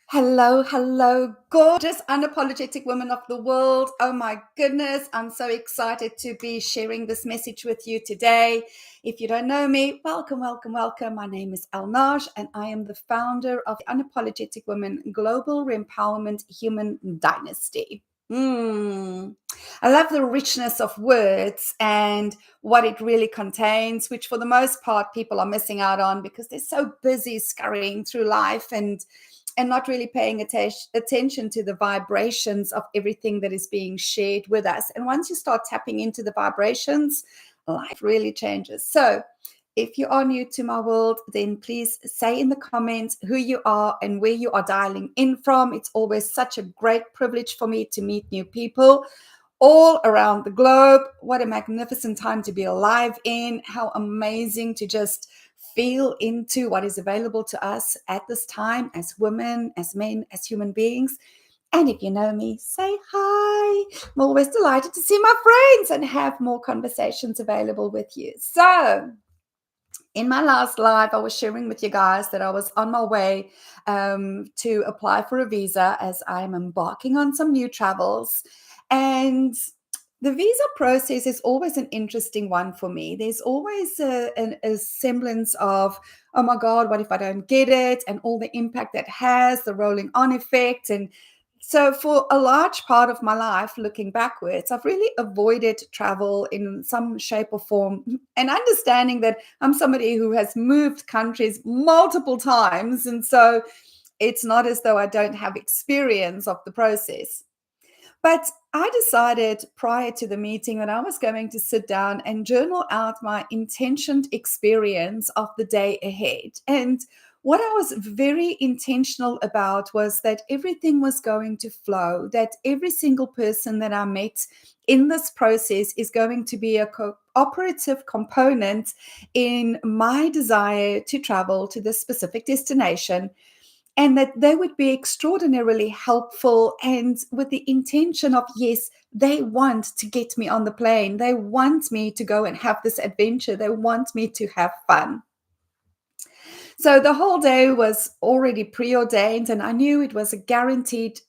Hello, hello, gorgeous, unapologetic women of the world. Oh my goodness, I'm so excited to be sharing this message with you today. If you don't know me, welcome, welcome, welcome. My name is Elnaj, and I am the founder of the Unapologetic Women Global Rempowerment Human Dynasty. I love the richness of words and what it really contains, which for the most part people are missing out on because they're so busy scurrying through life and not really paying attention to the vibrations of everything that is being shared with us. And once you start tapping into the vibrations, life really changes. So if you are new to my world, then please say in the comments who you are and where you are dialing in from. It's always such a great privilege for me to meet new people all around the globe. What a magnificent time to be alive in. How amazing to just feel into what is available to us at this time as women, as men, as human beings. And if you know me, say hi. I'm always delighted to see my friends and have more conversations available with you. So, in my last live, I was sharing with you guys that I was on my way to apply for a visa as I'm embarking on some new travels. And the visa process is always an interesting one for me. There's always a semblance of, oh my God, what if I don't get it? And all the impact that has, the rolling on effect. And so for a large part of my life, looking backwards, I've really avoided travel in some shape or form, and understanding that I'm somebody who has moved countries multiple times. And so it's not as though I don't have experience of the process. But I decided prior to the meeting that I was going to sit down and journal out my intentioned experience of the day ahead. And what I was very intentional about was that everything was going to flow, that every single person that I met in this process is going to be a cooperative component in my desire to travel to this specific destination, and that they would be extraordinarily helpful and with the intention of, yes, they want to get me on the plane. They want me to go and have this adventure. They want me to have fun. So the whole day was already preordained, and I knew it was a guaranteed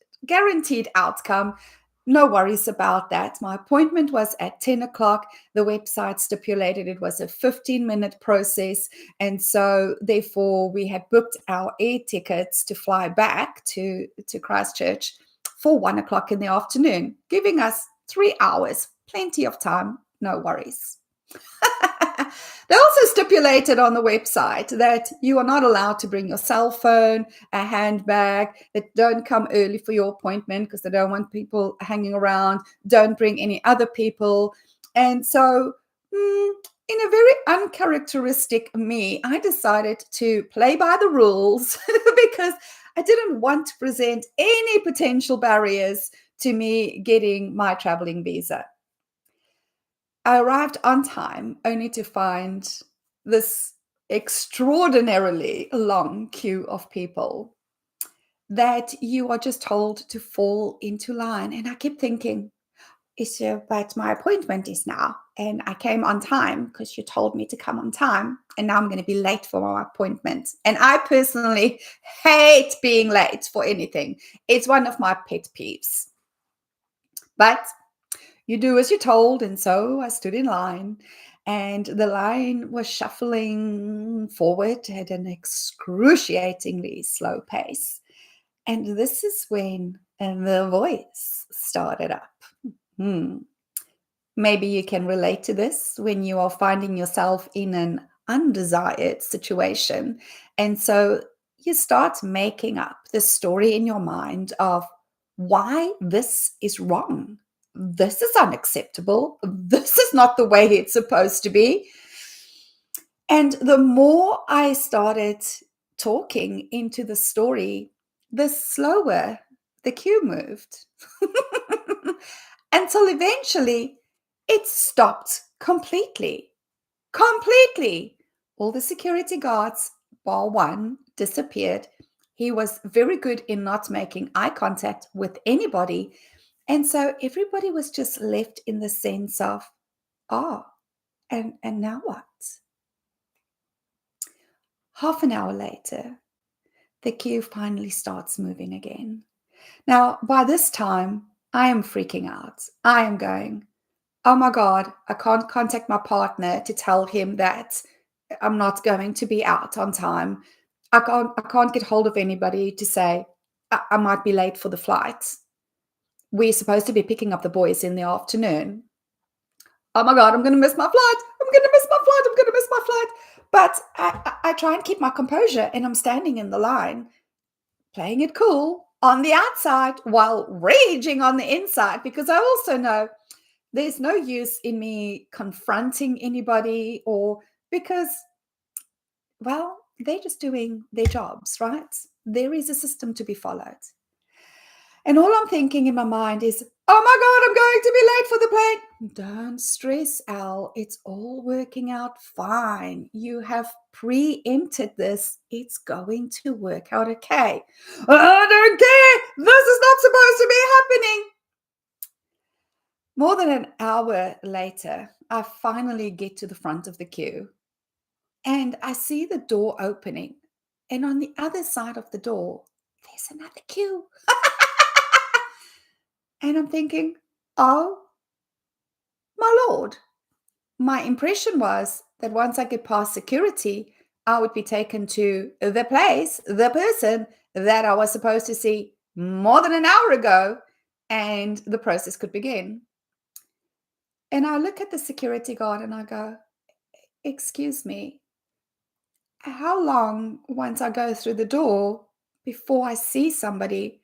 outcome. No worries about that. My appointment was at 10 o'clock. The website stipulated it was a 15-minute process. And so, therefore, we had booked our air tickets to fly back to Christchurch for 1 o'clock in the afternoon, giving us 3 hours, plenty of time, no worries. They also stipulated on the website that you are not allowed to bring your cell phone, a handbag, that don't come early for your appointment because they don't want people hanging around. Don't bring any other people. And so, in a very uncharacteristic me, I decided to play by the rules because I didn't want to present any potential barriers to me getting my traveling visa. I arrived on time only to find this extraordinarily long queue of people that you are just told to fall into line. And I kept thinking, but my appointment is now, and I came on time because you told me to come on time, and now I'm going to be late for my appointment. And I personally hate being late for anything. It's one of my pet peeves. But you do as you're told, and so I stood in line, and the line was shuffling forward at an excruciatingly slow pace. And this is when the voice started up. Maybe you can relate to this when you are finding yourself in an undesired situation. And so you start making up the story in your mind of why this is wrong. This is unacceptable. This is not the way it's supposed to be. And the more I started talking into the story, the slower the queue moved. Until eventually it stopped completely. Completely. All the security guards, bar one, disappeared. He was very good in not making eye contact with anybody. And so everybody was just left in the sense of, and now what? Half an hour later, the queue finally starts moving again. Now, by this time, I am freaking out. I am going, oh my God, I can't contact my partner to tell him that I'm not going to be out on time. I can't get hold of anybody to say I might be late for the flight. We're supposed to be picking up the boys in the afternoon. Oh my God, I'm going to miss my flight. I'm going to miss my flight. I'm going to miss my flight. But I try and keep my composure, and I'm standing in the line, playing it cool on the outside while raging on the inside, because I also know there's no use in me confronting anybody, or because, well, they're just doing their jobs, right? There is a system to be followed. And all I'm thinking in my mind is, oh my God, I'm going to be late for the plane. Don't stress, Al. It's all working out fine. You have preempted this. It's going to work out okay. I don't care. This is not supposed to be happening. More than an hour later, I finally get to the front of the queue, and I see the door opening. And on the other side of the door, there's another queue. And I'm thinking, oh my Lord. My impression was that once I get past security, I would be taken to the place, the person that I was supposed to see more than an hour ago, and the process could begin. And I look at the security guard and I go, excuse me, how long once I go through the door before I see somebody?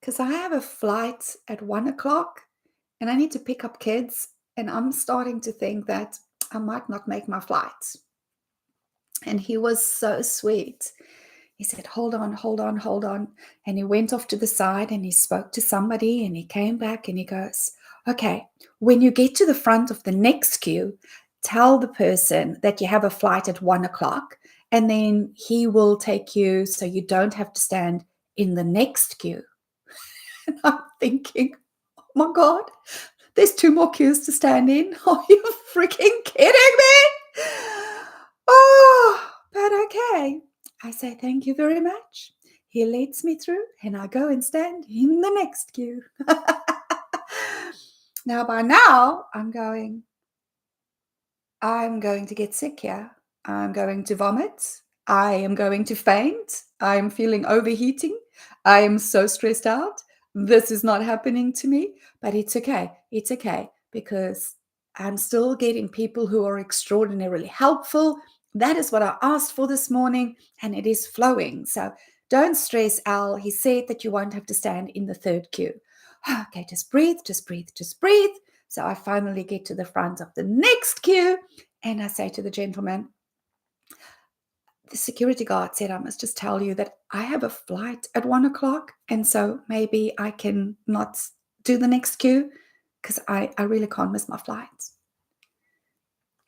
Because I have a flight at 1 o'clock and I need to pick up kids, and I'm starting to think that I might not make my flight. And he was so sweet. He said, hold on, hold on, hold on. And he went off to the side and he spoke to somebody, and he came back and he goes, okay, when you get to the front of the next queue, tell the person that you have a flight at 1 o'clock, and then he will take you so you don't have to stand in the next queue. And I'm thinking, oh my God, there's 2 more queues to stand in. Are you freaking kidding me? Oh, but okay. I say, thank you very much. He leads me through, and I go and stand in the next queue. Now, by now, I'm going to get sick here. I'm going to vomit. I am going to faint. I am feeling overheating. I am so stressed out. This is not happening to me, but it's okay. It's okay, because I'm still getting people who are extraordinarily helpful. That is what I asked for this morning, and it is flowing. So don't stress, Al. He said that you won't have to stand in the third queue. Okay, just breathe, just breathe, just breathe. So I finally get to the front of the next queue, and I say to the gentleman, the security guard said, I must just tell you that I have a flight at 1 o'clock, and so maybe I can not do the next queue because I really can't miss my flight.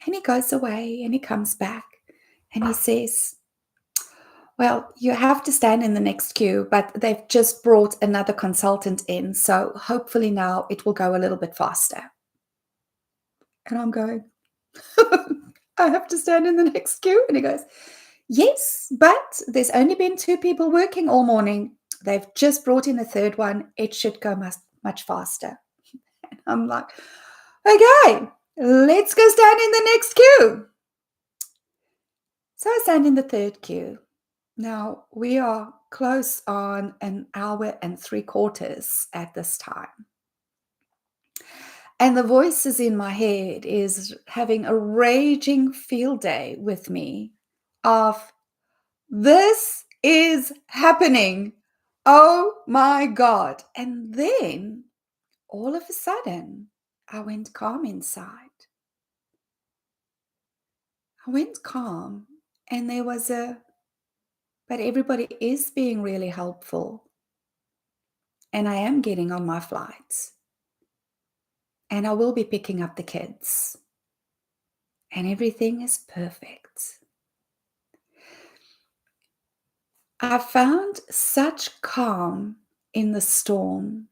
And he goes away and he comes back and he says, well, you have to stand in the next queue, but they've just brought another consultant in, so hopefully now it will go a little bit faster. And I'm going, I have to stand in the next queue? And he goes, yes, but there's only been 2 people working all morning. They've just brought in a third one. It should go much faster. And I'm like, okay, let's go stand in the next queue. So I stand in the third queue. Now, we are close on an hour and 3/4 at this time. And the voices in my head is having a raging field day with me of, this is happening. Oh my God. And then all of a sudden, I went calm inside. I went calm, and there was but everybody is being really helpful. And I am getting on my flights. And I will be picking up the kids. And everything is perfect. I found such calm in the storm.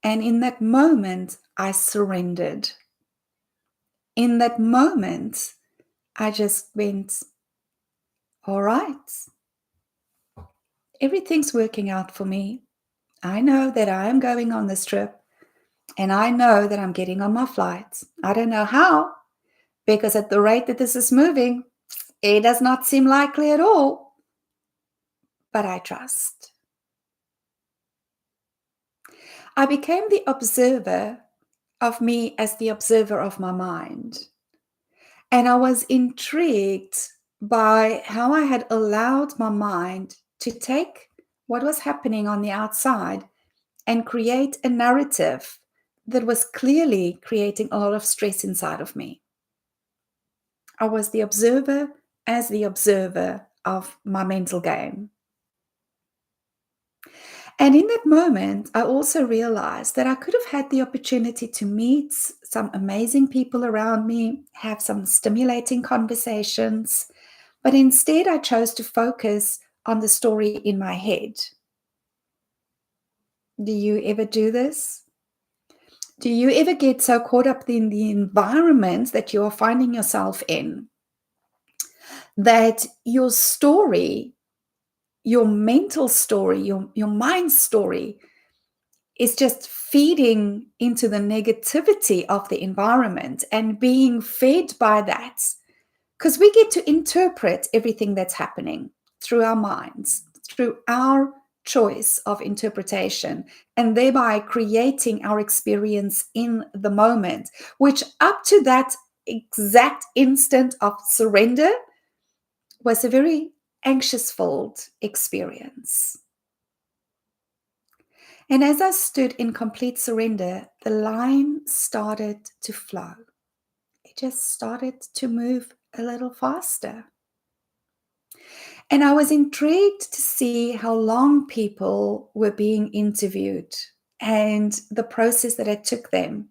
And in that moment, I surrendered. In that moment, I just went, all right, everything's working out for me. I know that I am going on this trip, and I know that I'm getting on my flight. I don't know how, because at the rate that this is moving, it does not seem likely at all, but I trust. I became the observer of me as the observer of my mind. And I was intrigued by how I had allowed my mind to take what was happening on the outside and create a narrative that was clearly creating a lot of stress inside of me. I was the observer as the observer of my mental game. And in that moment, I also realized that I could have had the opportunity to meet some amazing people around me, have some stimulating conversations, but instead I chose to focus on the story in my head. Do you ever do this? Do you ever get so caught up in the environment that you're finding yourself in that your story, your mental story, your mind story is just feeding into the negativity of the environment and being fed by that? Because we get to interpret everything that's happening through our minds, through our choice of interpretation, and thereby creating our experience in the moment, which up to that exact instant of surrender was a very anxious filled experience. And as I stood in complete surrender, the line started to flow. It just started to move a little faster. And I was intrigued to see how long people were being interviewed and the process that it took them.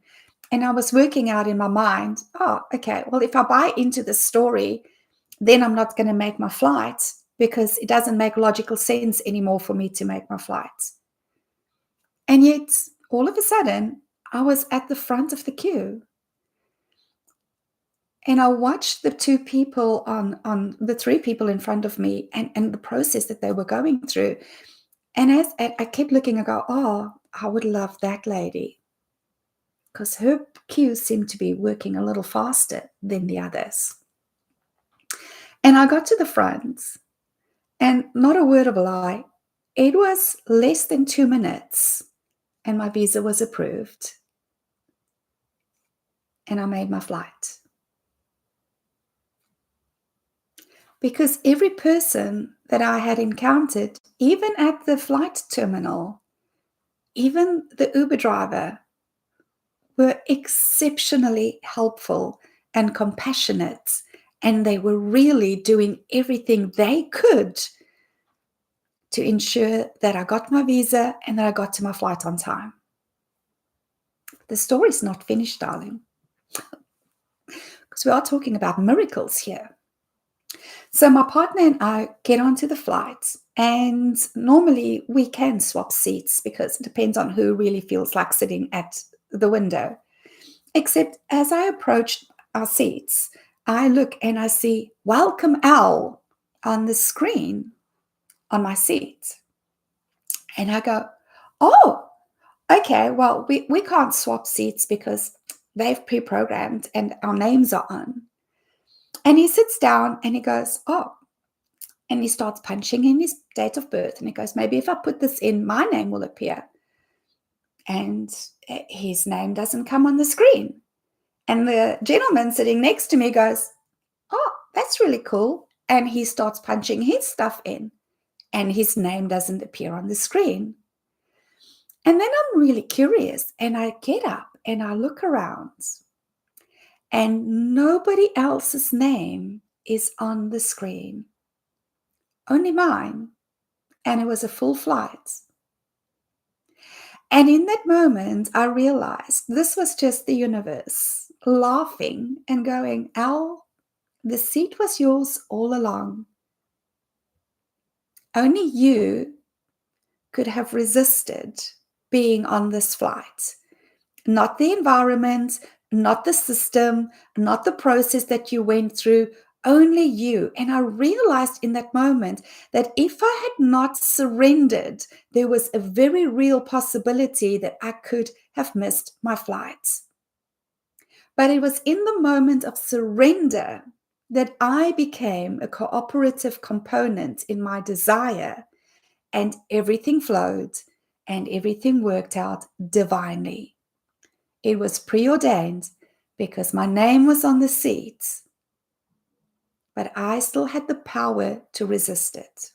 And I was working out in my mind, oh, okay, well, if I buy into the story, then I'm not going to make my flight because it doesn't make logical sense anymore for me to make my flight. And yet, all of a sudden, I was at the front of the queue. And I watched the two people on the three people in front of me and the process that they were going through. And as I kept looking, I go, oh, I would love that lady. Because her queue seemed to be working a little faster than the others. And I got to the front, and not a word of a lie, it was less than 2 minutes, and my visa was approved. And I made my flight. Because every person that I had encountered, even at the flight terminal, even the Uber driver, were exceptionally helpful and compassionate, and they were really doing everything they could to ensure that I got my visa and that I got to my flight on time. The story's not finished, darling, because we are talking about miracles here. So my partner and I get onto the flight, and normally we can swap seats because it depends on who really feels like sitting at the window. Except as I approach our seats, I look and I see "Welcome Al" on the screen on my seat. And I go, oh, okay, well, we can't swap seats because they've pre-programmed and our names are on. And he sits down and he goes, oh, and he starts punching in his date of birth. And he goes, maybe if I put this in, my name will appear. And his name doesn't come on the screen. And the gentleman sitting next to me goes, oh, that's really cool. And he starts punching his stuff in. And his name doesn't appear on the screen. And then I'm really curious. And I get up and I look around. And nobody else's name is on the screen. Only mine. And it was a full flight. And in that moment, I realized this was just the universe laughing and going, Al, the seat was yours all along. Only you could have resisted being on this flight. Not the environment, not the system, not the process that you went through. only you. And I realized in that moment that if I had not surrendered, there was a very real possibility that I could have missed my flight. But it was in the moment of surrender that I became a cooperative component in my desire, and everything flowed and everything worked out divinely. It was preordained because my name was on the seat, but I still had the power to resist it.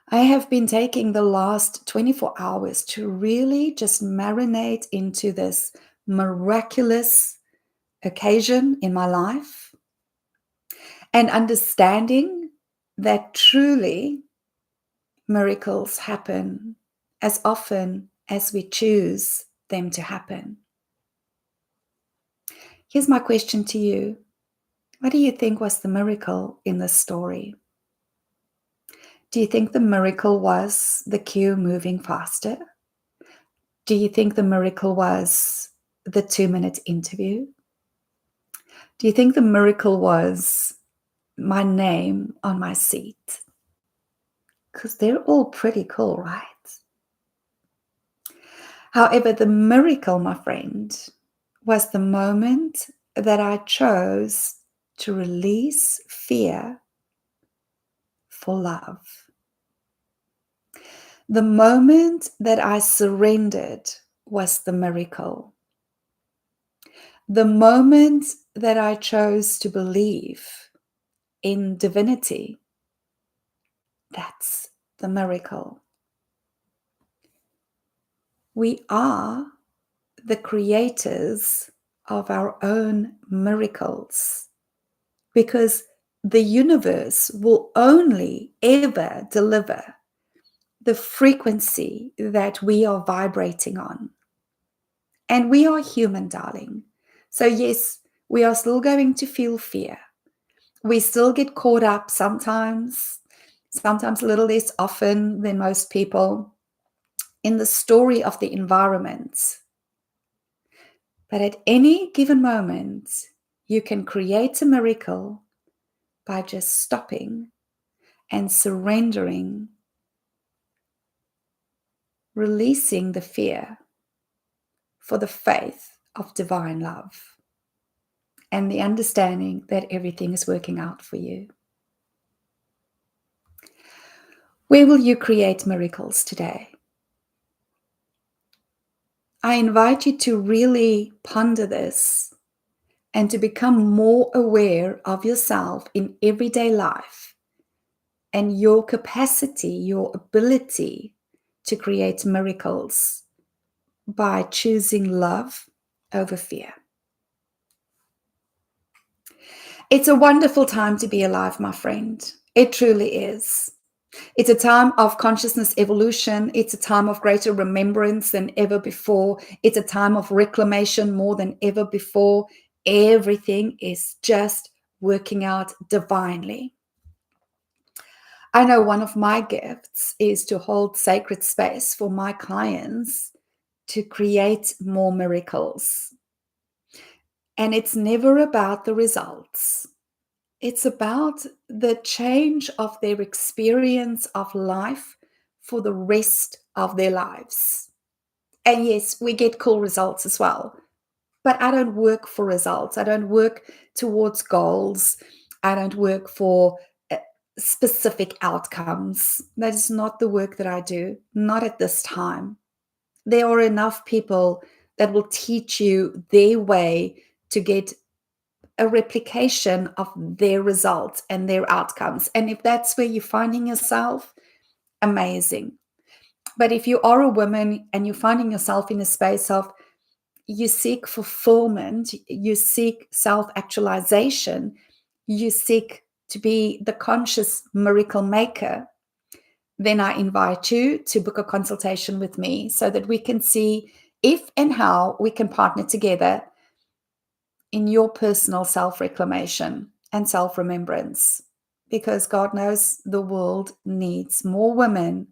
I have been taking the last 24 hours to really just marinate into this miraculous occasion in my life and understanding that truly miracles happen as often as we choose them to happen. Here's my question to you. What do you think was the miracle in this story? Do you think the miracle was the queue moving faster? Do you think the miracle was the 2-minute interview? Do you think the miracle was my name on my seat? Because they're all pretty cool, right? However, the miracle, my friend, was the moment that I chose to release fear for love. The moment that I surrendered was the miracle. The moment that I chose to believe in divinity, that's the miracle. We are the creators of our own miracles because the universe will only ever deliver the frequency that we are vibrating on. And we are human, darling. So yes, we are still going to feel fear. We still get caught up sometimes a little less often than most people, in the story of the environment. But at any given moment, you can create a miracle by just stopping and surrendering, releasing the fear for the faith of divine love and the understanding that everything is working out for you. Where will you create miracles today? I invite you to really ponder this and to become more aware of yourself in everyday life and your capacity, your ability to create miracles by choosing love over fear. It's a wonderful time to be alive, my friend. It truly is. It's a time of consciousness evolution. It's a time of greater remembrance than ever before. It's a time of reclamation more than ever before. Everything is just working out divinely. I know one of my gifts is to hold sacred space for my clients to create more miracles. And it's never about the results. It's about the change of their experience of life for the rest of their lives. And yes, we get cool results as well. But I don't work for results. I don't work towards goals. I don't work for specific outcomes. That is not the work that I do, not at this time. There are enough people that will teach you their way to get a replication of their results and their outcomes. And if that's where you're finding yourself, amazing. But if you are a woman and you're finding yourself in a space of you seek fulfillment, you seek self-actualization, you seek to be the conscious miracle maker, then I invite you to book a consultation with me so that we can see if and how we can partner together in your personal self-reclamation and self-remembrance, because God knows the world needs more women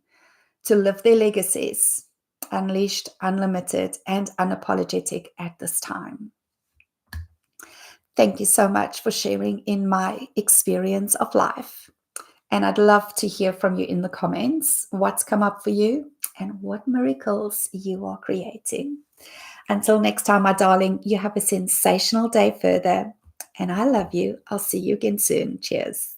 to live their legacies, unleashed, unlimited, and unapologetic at this time. Thank you so much for sharing in my experience of life. And I'd love to hear from you in the comments what's come up for you and what miracles you are creating. Until next time, my darling, you have a sensational day further. And I love you. I'll see you again soon. Cheers.